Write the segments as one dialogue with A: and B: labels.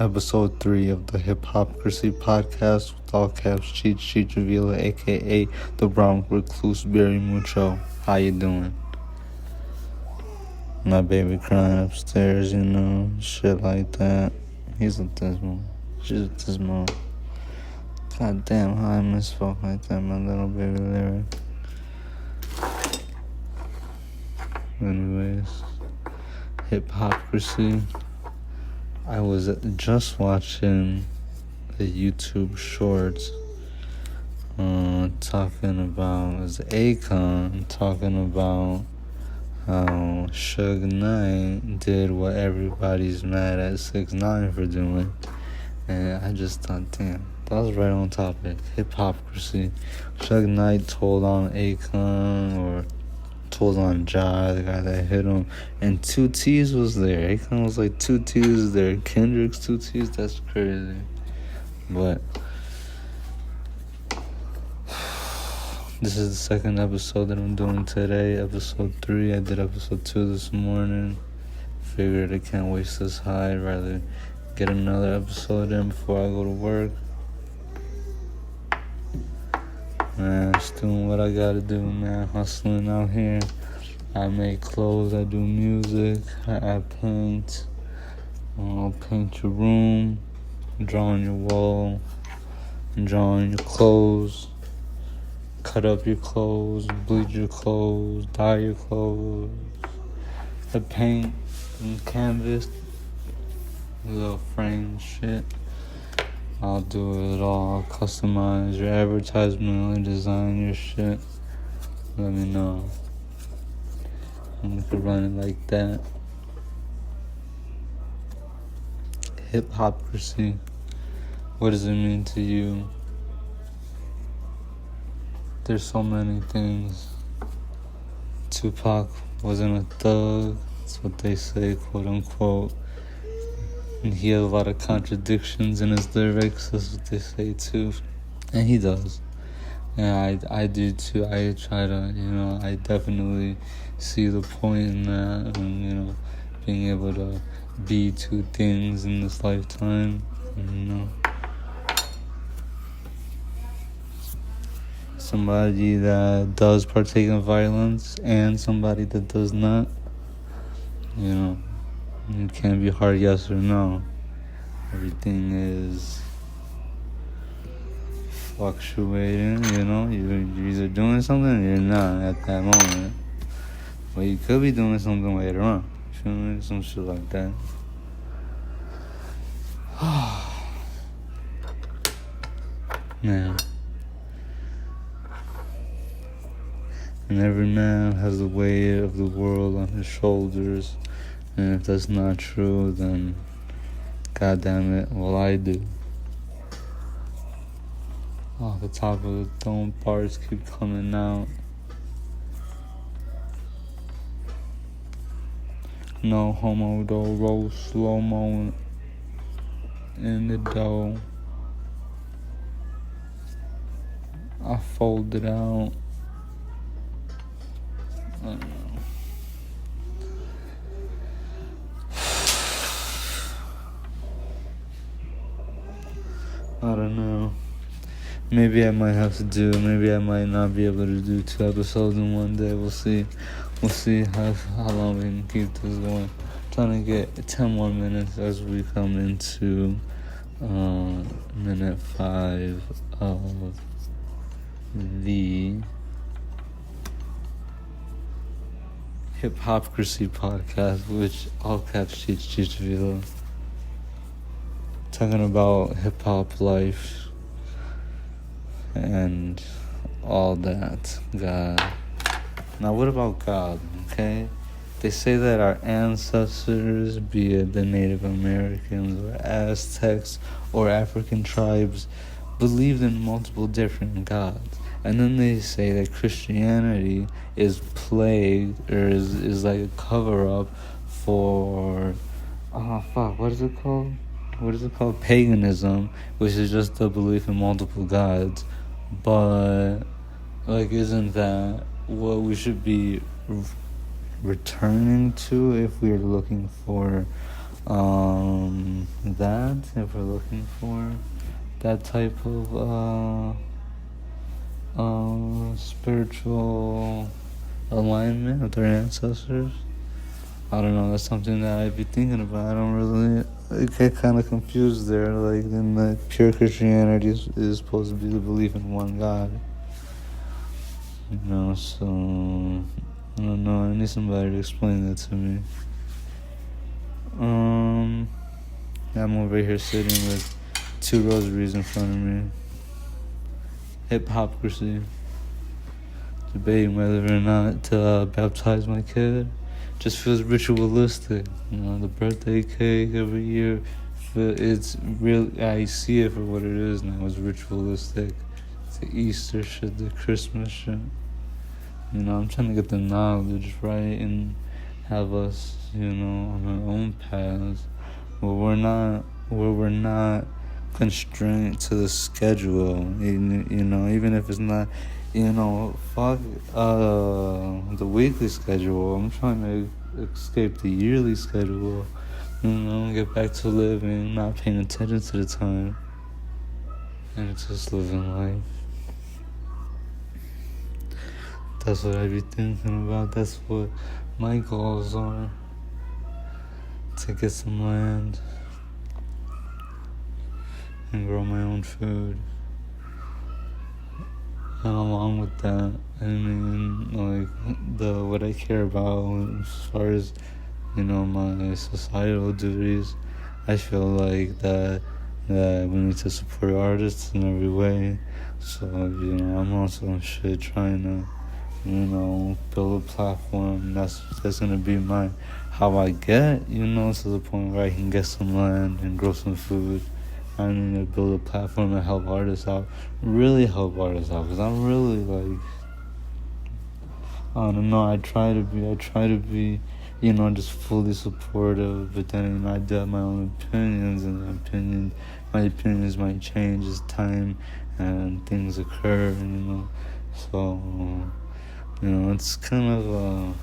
A: Episode 3 of the Hip-Hop-Crsy podcast with all caps Cheech Revealer, aka the Brown Recluse Barry Mucho. How you doing? My baby crying upstairs, shit like that. He's a dismal. She's a dismal. God damn, how I misspoke like that, my little baby lyric. Anyways, Hip-Hop-Crsy. I was just watching the YouTube shorts talking about, it was Akon talking about how Suge Knight did what everybody's mad at 6ix9ine for doing. And I just thought, damn, that was right on topic. Hip-Hop-Crsy. Suge Knight told on Akon, or told on Ja, the guy that hit him, and 2T's was there. Akon was like, 2T's there. Kendrick's 2T's, that's crazy. But this is the second episode that I'm doing today, episode 3. I did episode 2 this morning. Figured I can't waste this high. I'd rather get another episode in before I go to work. Man, just doing what I gotta do, man. Hustling out here. I make clothes, I do music, I paint. I'll paint your room, draw on your wall, draw on your clothes, cut up your clothes, bleach your clothes, dye your clothes. I paint and canvas, little frame shit. I'll do it all. I'll customize your advertisement, I'll design your shit. Let me know. I'm gonna run it like that. Hip-Hop-Crsy. What does it mean to you? There's so many things. Tupac wasn't a thug. That's what they say, quote unquote. And he has a lot of contradictions in his lyrics. That's what they say too. And he does. And I do too. I try to, I definitely see the point in that. And, being able to be two things in this lifetime. Somebody that does partake in violence and somebody that does not. It can't be hard yes or no. Everything is fluctuating, You're either doing something or you're not at that moment. But you could be doing something later on. You feel me? Some shit like that. Man. And every man has the weight of the world on his shoulders. And if that's not true, then goddamn it, well, I do. Oh, the top of the dome parts keep coming out. No homo though, roll slow-mo in the dough. I fold it out. I don't know. I don't know. Maybe I might have to maybe I might not be able to do 2 episodes in one day. We'll see. We'll see how long we can keep this going. Trying to get 10 more minutes as we come into minute 5 of the Hip-Hop-Crsy podcast, which all caps Cheech Revealer. Talking about hip-hop life and all that. God. Now, what about God, okay? They say that our ancestors, be it the Native Americans or Aztecs or African tribes, believed in multiple different gods. And then they say that Christianity is plagued, or is like a cover-up for, what is it called? Paganism, which is just the belief in multiple gods. But, isn't that what we should be returning to if we're looking for that, if we're looking for that type of spiritual alignment with our ancestors, I don't know, that's something that I'd be thinking about. I don't really, I get kind of confused there. Like, in the pure Christianity is supposed to be the belief in one God. You know, so I don't know. I need somebody to explain that to me. I'm over here sitting with 2 rosaries in front of me. Hip-Hop-Crsy. Debating whether or not to baptize my kid. Just feels ritualistic. You know, the birthday cake every year. It's real. I see it for what it is now. It's ritualistic. The Easter shit, the Christmas shit. You know, I'm trying to get the knowledge right and have us, you know, on our own paths where we're not constrained to the schedule. You know, even if it's not, you know, fuck the weekly schedule. I'm trying to escape the yearly schedule. You know, get back to living, not paying attention to the time, and just living life. That's what I be thinking about. That's what my goals are. To get some land and grow my own food. And along with that, I mean, like, what I care about as far as, you know, my societal duties, I feel like that we need to support artists in every way. So, you know, I'm also on shit trying to, you know, build a platform that's gonna be how I get, you know, to the point where I can get some land and grow some food. I need to build a platform and help artists out, really help artists out, because I'm really, like, I don't know, I try to be, you know, just fully supportive, but then, you know, I do have my own opinions, and my opinions might change as time and things occur, you know, so, you know, it's kind of,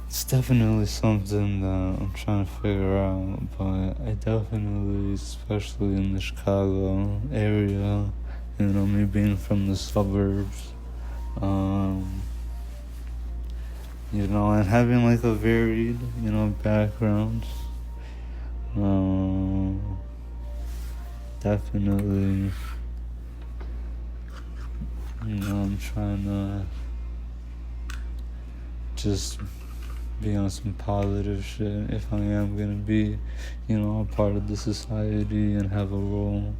A: it's definitely something that I'm trying to figure out, but I definitely, especially in the Chicago area, you know, me being from the suburbs, you know, and having like a varied, you know, background, definitely, you know, I'm trying to just be on some positive shit if I am gonna be, you know, a part of the society and have a role.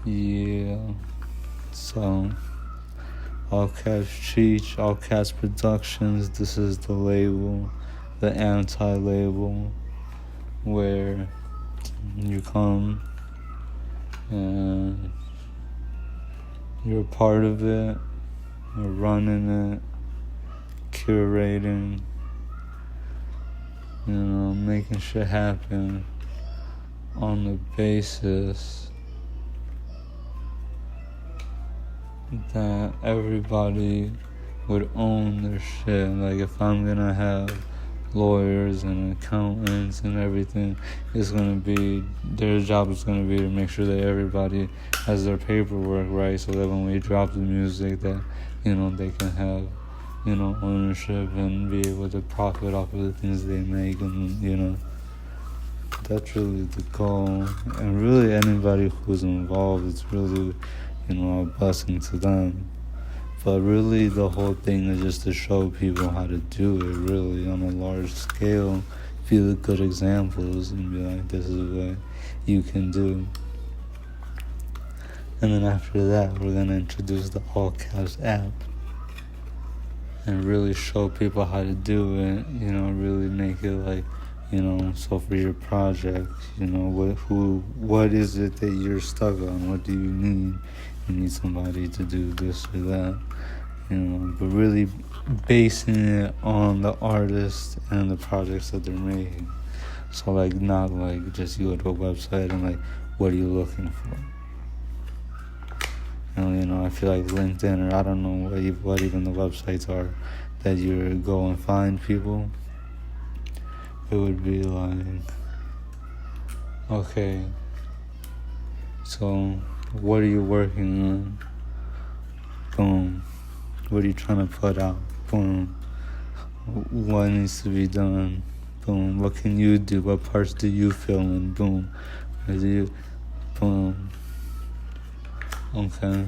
A: Yeah. So, All Caps Cheech, All Caps Productions, this is the label, the anti-label, where you come and you're a part of it, you're running it, curating, you know, making shit happen on the basis that everybody would own their shit. Like, if I'm gonna have lawyers and accountants and everything, it's gonna be, their job is gonna be to make sure that everybody has their paperwork right, so that when we drop the music, that, you know, they can have, you know, ownership and be able to profit off of the things they make, and, you know, that's really the goal. And really, anybody who's involved, it's really, you know, a blessing to them. But really, the whole thing is just to show people how to do it, really, on a large scale. Be the good examples and be like, this is what you can do. And then after that, we're going to introduce the All Caps app and really show people how to do it, you know, really make it like, you know, so for your project, you know, what is it that you're stuck on? What do you need? You need somebody to do this or that, you know, but really basing it on the artist and the projects that they're making. So, like, not like just you go to a website and like, what are you looking for? I feel like LinkedIn, or I don't know what even the websites are that you go and find people. It would be like, okay, so what are you working on? Boom. What are you trying to put out? Boom. What needs to be done? Boom. What can you do? What parts do you fill in? Boom. Boom. Okay.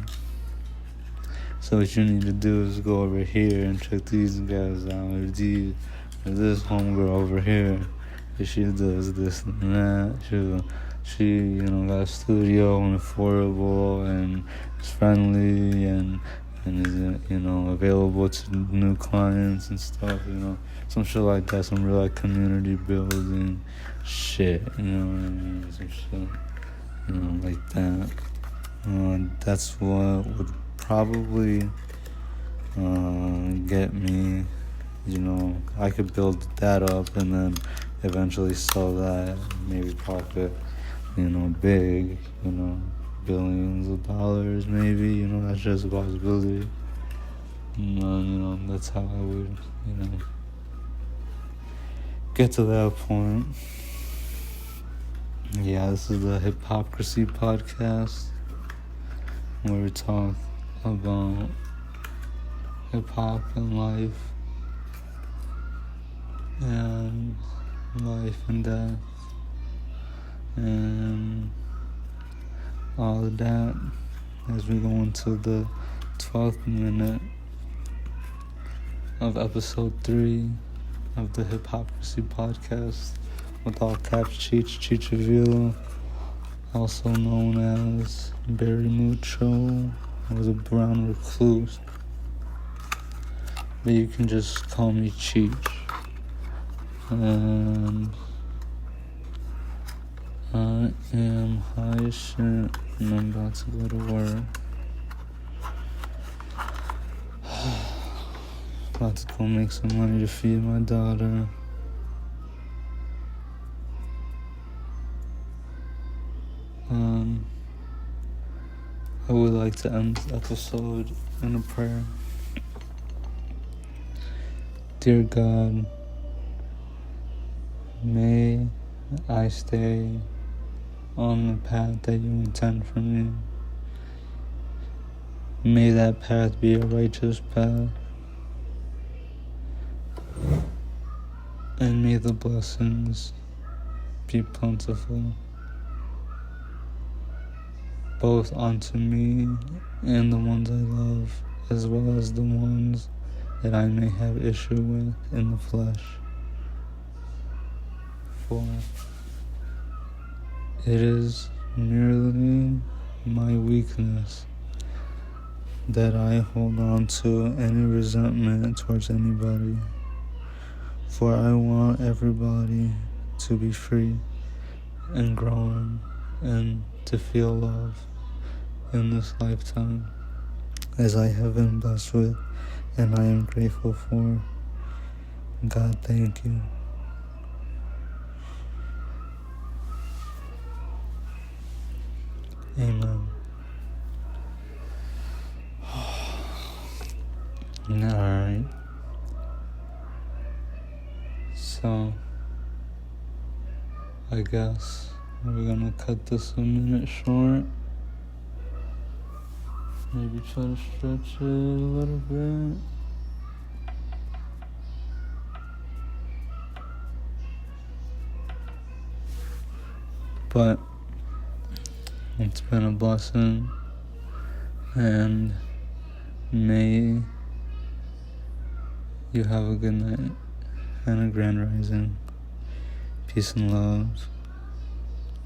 A: So what you need to do is go over here and check these guys out. Or this homegirl over here, she does this and that. She got a studio and affordable and is friendly and is available to new clients and stuff. Some shit like that. Some real community building shit. What I mean? Some shit, like that. That's what would probably get me. I could build that up and then eventually sell that, maybe profit, big, billions of dollars, maybe. That's just a possibility. That's how I would, get to that point. Yeah, this is the Hip-Hop-Crsy podcast, where we talk about hip-hop and life and death and all of that, as we go into the 12th minute of episode 3 of the Hip-Hop-Crsy podcast, with all caps Cheech Avila, also known as Barry Mucho. I was a brown recluse, but you can just call me Cheech. And I am high as shit, and I'm about to go to work. About to go make some money to feed my daughter. I would like to end this episode in a prayer. Dear God, may I stay on the path that you intend for me. May that path be a righteous path. And may the blessings be plentiful, both unto me and the ones I love, as well as the ones that I may have issue with in the flesh. For it is merely my weakness that I hold on to any resentment towards anybody. For I want everybody to be free and growing and to feel love in this lifetime, as I have been blessed with and I am grateful for. God, thank you. Amen. Alright. So, I guess we're gonna cut this a minute short. Maybe try to stretch it a little bit. But it's been a blessing, and may you have a good night and a grand rising. Peace and love.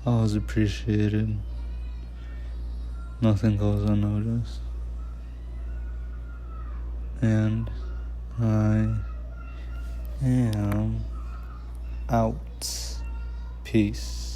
A: Always appreciated. Nothing goes unnoticed. And I am out. Peace.